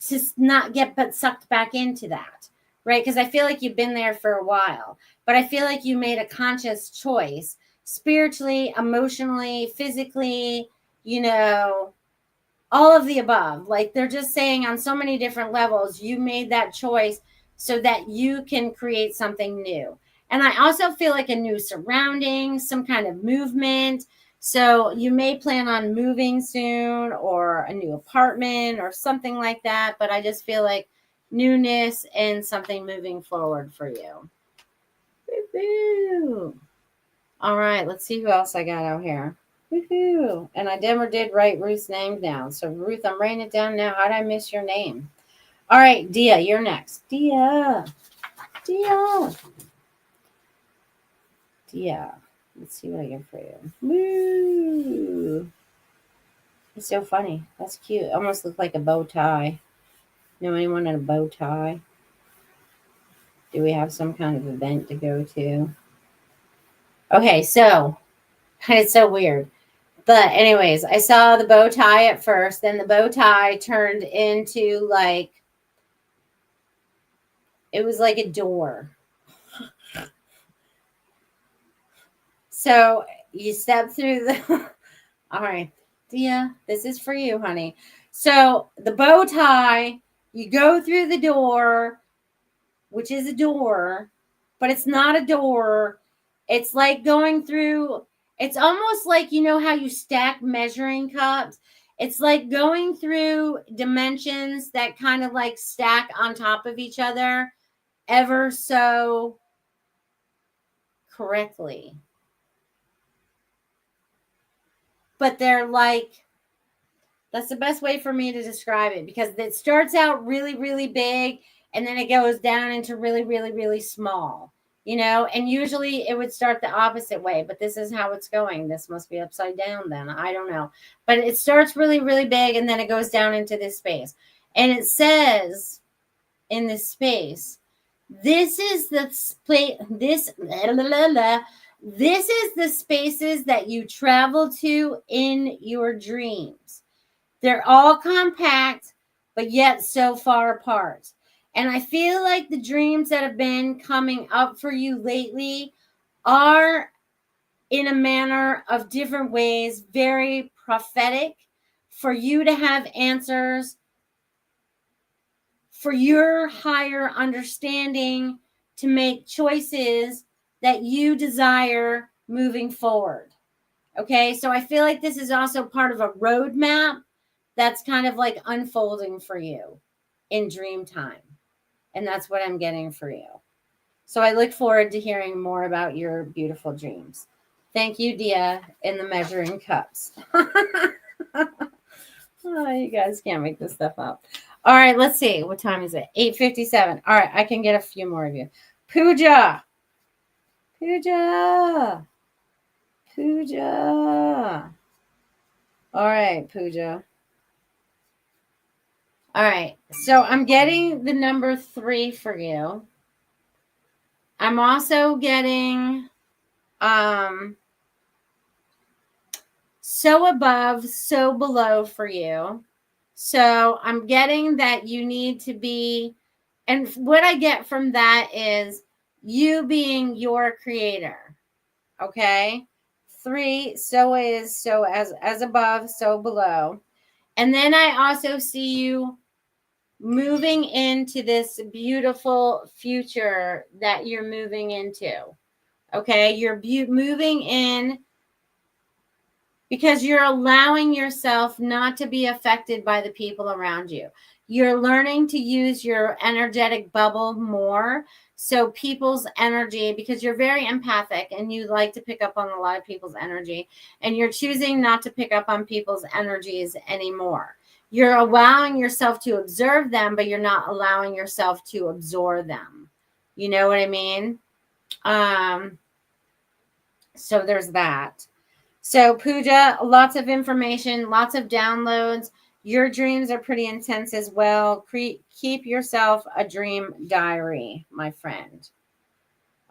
to not get but sucked back into that, right? Because I feel like you've been there for a while, but I feel like you made a conscious choice spiritually, emotionally, physically, all of the above. Like they're just saying on so many different levels, you made that choice so that you can create something new. And I also feel like a new surrounding, some kind of movement. So you may plan on moving soon, or a new apartment or something like that. But I just feel like newness and something moving forward for you. Woo-hoo. All right, let's see who else I got out here. Woohoo! And I never did write Ruth's name down. So Ruth, I'm writing it down now. How did I miss your name? All right, Dia, you're next. Dia. Let's see what I get for you. Woo! It's so funny. That's cute. Almost look like a bow tie. Know anyone in a bow tie? Do we have some kind of event to go to? Okay, so it's so weird. But anyways, I saw the bow tie at first. Then the bow tie turned into like, it was like a door. So you step through the, all right, Dia, this is for you, honey. So the bow tie, you go through the door, which is a door, but it's not a door. It's like going through, it's almost like, how you stack measuring cups. It's like going through dimensions that kind of like stack on top of each other ever so correctly. But they're like, that's the best way for me to describe it, because it starts out really, really big and then it goes down into really, really, really small, and usually it would start the opposite way, but this is how it's going. This must be upside down then. I don't know. But it starts really, really big and then it goes down into this space. And it says in this space, this is the space, This is the spaces that you travel to in your dreams. They're all compact, but yet so far apart. And I feel like the dreams that have been coming up for you lately are, in a manner of different ways, very prophetic for you to have answers, for your higher understanding to make choices that you desire moving forward. Okay, so I feel like this is also part of a roadmap that's kind of like unfolding for you in dream time. And that's what I'm getting for you. So I look forward to hearing more about your beautiful dreams. Thank you, Dia, in the measuring cups. Oh, you guys can't make this stuff up. All right, let's see. What time is it? 8:57. All right, I can get a few more of you. Pooja. Pooja. Pooja. All right, Pooja. All right, so I'm getting the number 3 for you. I'm also getting so above, so below for you. So I'm getting that you need to be, and what I get from that is you being your creator. Okay. 3, so is, so as above, so below. And then I also see you moving into this beautiful future that you're moving into. Okay. You're moving in because you're allowing yourself not to be affected by the people around you. You're learning to use your energetic bubble more. So people's energy, because you're very empathic and you like to pick up on a lot of people's energy, and you're choosing not to pick up on people's energies anymore. You're allowing yourself to observe them, but you're not allowing yourself to absorb them. You know what I mean? So there's that. So Pooja, lots of information, lots of downloads. Your dreams are pretty intense as well. Keep yourself a dream diary, my friend.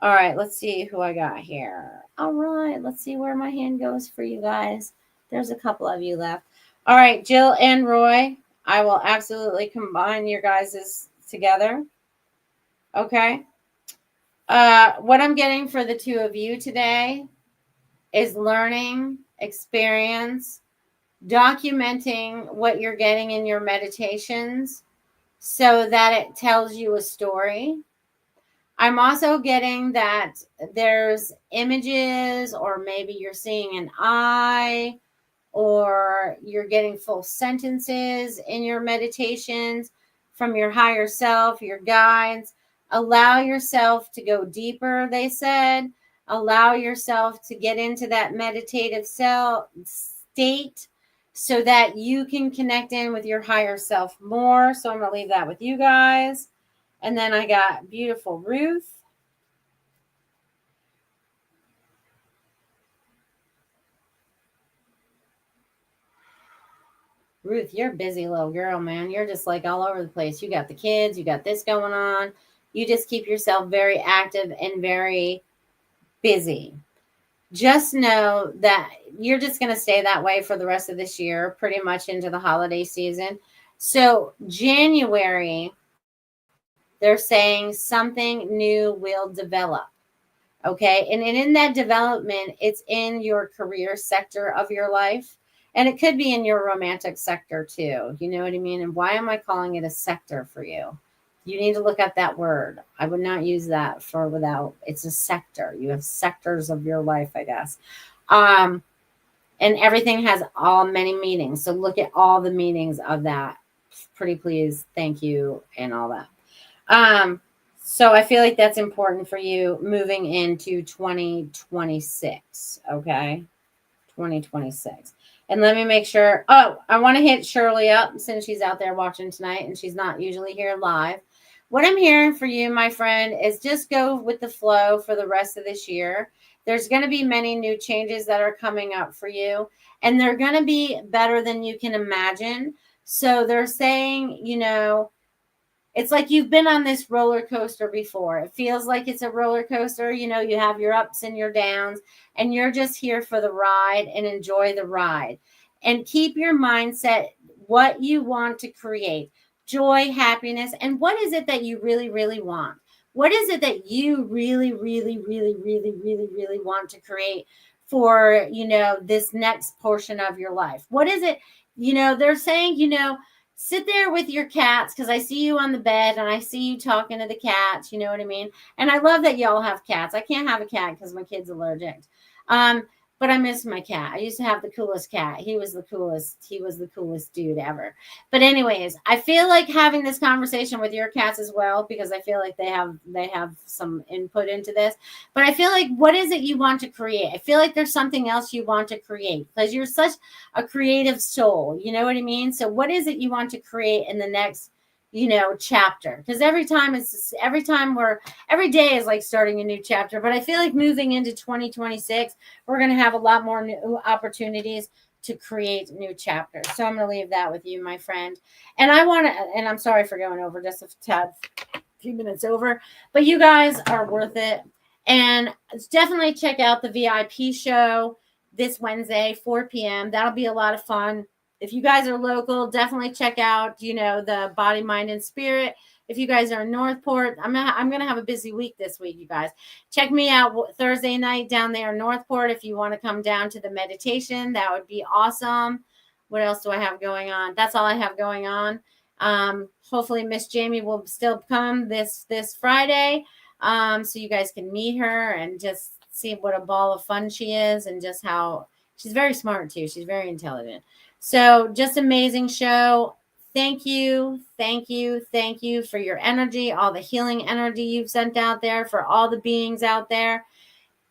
All right, let's see who I got here. All right, let's see where my hand goes for you guys. There's a couple of you left. All right, Jill and Roy, I will absolutely combine your guys' together. Okay. What I'm getting for the 2 of you today is learning, experience, documenting what you're getting in your meditations so that it tells you a story. I'm also getting that there's images, or maybe you're seeing an eye, or you're getting full sentences in your meditations from your higher self, your guides. Allow yourself to go deeper, they said. Allow yourself to get into that meditative state so that you can connect in with your higher self more. So I'm going to leave that with you guys. And then I got beautiful Ruth. Ruth, you're a busy little girl, man. You're just like all over the place. You got the kids, you got this going on. You just keep yourself very active and very busy. Just know that you're just going to stay that way for the rest of this year, pretty much into the holiday season. So January, they're saying something new will develop. Okay. And in that development, it's in your career sector of your life. And it could be in your romantic sector too. You know what I mean? And why am I calling it a sector for you? You need to look at that word. I would not use that for without. It's a sector. You have sectors of your life, I guess. And everything has all many meanings. So look at all the meanings of that. Pretty please, thank you, and all that. So I feel like that's important for you moving into 2026. Okay. 2026. And let me make sure. Oh, I want to hit Shirley up since she's out there watching tonight and she's not usually here live. What I'm hearing for you, my friend, is just go with the flow for the rest of this year. There's going to be many new changes that are coming up for you, and they're going to be better than you can imagine. So they're saying, It's like you've been on this roller coaster before. It feels like it's a roller coaster. You know, you have your ups and your downs, and you're just here for the ride and enjoy the ride. And keep your mindset what you want to create, joy, happiness, and what is it that you really, really want? What is it that you really, really, really, really, really, really want to create for, you know, this next portion of your life? What is it? You know, they're saying, you know, sit there with your cats, because I see you on the bed and I see you talking to the cats. You know what I mean? And I love that y'all have cats. I can't have a cat because my kid's allergic. Um, but I miss my cat. I used to have the coolest cat. He was the coolest. He was the coolest dude ever. But anyways, I feel like having this conversation with your cats as well, because I feel like they have some input into this. But I feel like, what is it you want to create? I feel like there's something else you want to create, because you're such a creative soul. You know what I mean? So what is it you want to create in the next, you know, chapter? Because every day is like starting a new chapter. But I feel like moving into 2026, we're going to have a lot more new opportunities to create new chapters. So I'm going to leave that with you, my friend. And and I'm sorry for going over just a tad, few minutes over, but you guys are worth it. And definitely check out the VIP show this Wednesday, 4 p.m. That'll be a lot of fun. If you guys are local, definitely check out, you know, the Body, Mind, and Spirit. If you guys are in Northport, I'm gonna have a busy week this week, you guys. Check me out Thursday night down there in Northport. If you want to come down to the meditation, that would be awesome. What else do I have going on? That's all I have going on. Hopefully Miss Jamie will still come this Friday, so you guys can meet her and just see what a ball of fun she is, and just how she's very smart too. She's very intelligent. So just amazing show. Thank you, thank you, thank you for your energy, all the healing energy you've sent out there, for all the beings out there.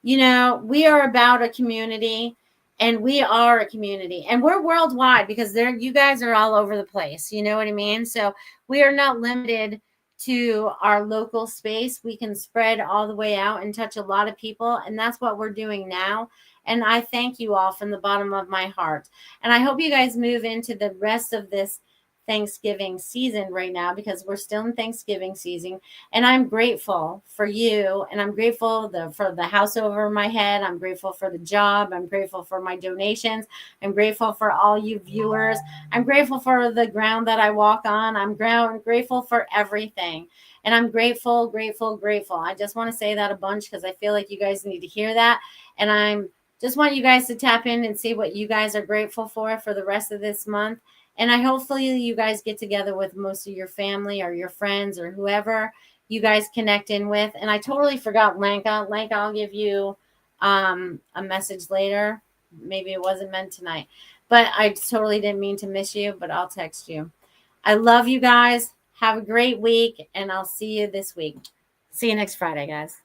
You know, we are about a community, and we are a community, and we're worldwide, because you guys are all over the place. You know what I mean? So we are not limited to our local space. We can spread all the way out and touch a lot of people. And that's what we're doing now. And I thank you all from the bottom of my heart. And I hope you guys move into the rest of this Thanksgiving season right now, because we're still in Thanksgiving season. And I'm grateful for you, and I'm grateful for the house over my head. I'm grateful for the job. I'm grateful for my donations. I'm grateful for all you viewers. I'm grateful for the ground that I walk on. I'm grateful for everything. And I'm grateful, grateful, grateful. I just want to say that a bunch, because I feel like you guys need to hear that. And I'm just want you guys to tap in and see what you guys are grateful for the rest of this month. And I hopefully you guys get together with most of your family or your friends or whoever you guys connect in with. And I totally forgot Lanka. Lanka, I'll give you a message later. Maybe it wasn't meant tonight, but I totally didn't mean to miss you, but I'll text you. I love you guys. Have a great week, and I'll see you this week. See you next Friday, guys.